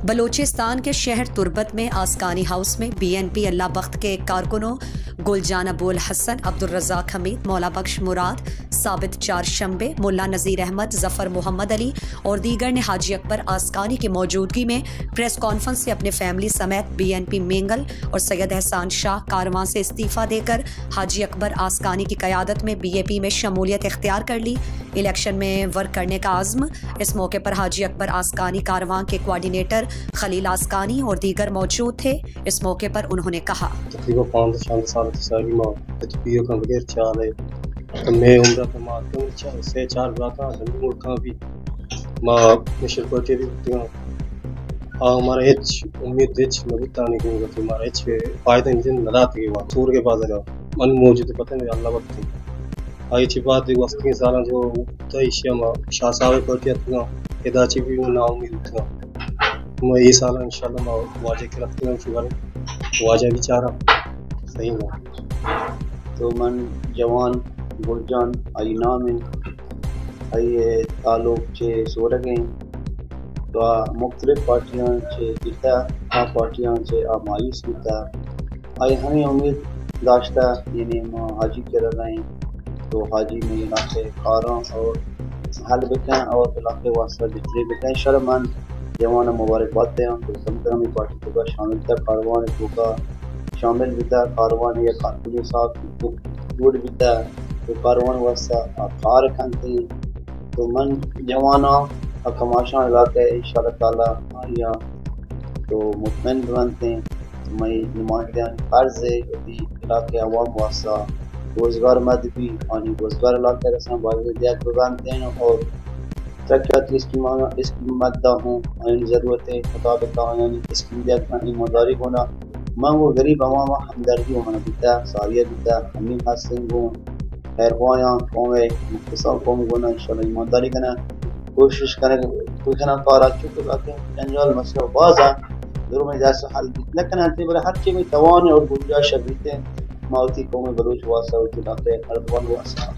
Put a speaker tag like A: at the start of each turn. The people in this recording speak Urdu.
A: بلوچستان کے شہر تربت میں آسکانی ہاؤس میں BNP اللہ بخت کے کارکنوں گلجان ابو الحسن، عبدالرزاق حمید، مولا بخش مراد، ثابت چار شمبے، ملا نذیر احمد، ظفر محمد علی اور دیگر نے حاجی اکبر آسکانی کی موجودگی میں پریس کانفرنس سے اپنے فیملی سمیت BNP مینگل اور سید احسان شاہ کارواں سے استعفیٰ دے کر حاجی اکبر آسکانی کی قیادت میں BAP میں شمولیت اختیار کر لی، الیکشن میں ورک کرنے کا عزم۔ اس موقع پر حاجی اکبر آسکانی کارواں کے کوارڈینیٹر خلیل آسکانی اور دیگر موجود تھے۔ اس موقع پر انہوں نے کہا
B: تقریباً 5 سال ساری ماں تجبیہ کا بغیر چال ہے تو میں عمرہ پر ماں کیوں سے 4 براتا ہندو ملکاں بھی ماں مشر پرچے دی ہوتی ہیں ہمارا ہچ امید ہچ نبوتا نہیں کیوں گا ہمارا ہچ فائدہ انجن نلاتی ہے وہاں سور کے پاس جاؤ من موجود پتہ نہیں اللہ وقت ہے آئی چی بات ہے وقت کی سالہ جو تیشیہ ماں شاہ صاحب پرچے اتنا اداچی بھی نا امید اتنا میں یہ سالہ انشاءاللہ میں واجہ کے رکھتے ہیں شکر واجہ بھی چاہ رہا صحیح ہے
C: تو من جوان گلجان آئی نام آئی تعلق چھ سورگیں تو مختلف پارٹیاں چھ دیتا پارٹیاں چھ مایوس دیتا آئی ہمیں امید داشتہ یعنی حاجی کے رہیں تو حاجی میں علاقے کاراں اور حل بکیں اور علاقے واسطہ بہتری بکیں شرمان جوانا مبارکباد دیں تو سمکرمی پارٹی کو شامل تھا کاروان کو شامل بھی تھا کاروان یا کارکنی صاحب جوڑ بھی تھا تو کاروان واسطہ کار کھانتے تو من جوانا کماشاں علاقے انشاءاللہ تعالیٰ آیا تو مطمئن بنتے ہیں میں نمائندہ قرض علاقے عوام واسطہ روزگار مد بھی آنی روزگار علاقے رساں باضابطہ بنتے ہیں اور ترقیاتی اسکیمات دا ہوں آئین ضرورت مطابق آئین اسکیمیات کا ایمانداری ہونا میں وہ غریب عوام ہمدردی ہونا بیتا ساریہ بیتا ہمیں حسن گوں خیر خواہاں قومیں مختصر قوم گونا انشاءاللہ ایمانداری کرنا کوشش کریں کوئی کھنا کارا چکر لاتے ہیں جنجال مسئلہ باز ہے ضرور میں جیسا حل بیت لیکن انتے بلے ہر چیز میں توان اور گنجائش بیتے ہیں ماوتی قوم بلوچ واسطہ ہوتی لاتے اردوان واسطہ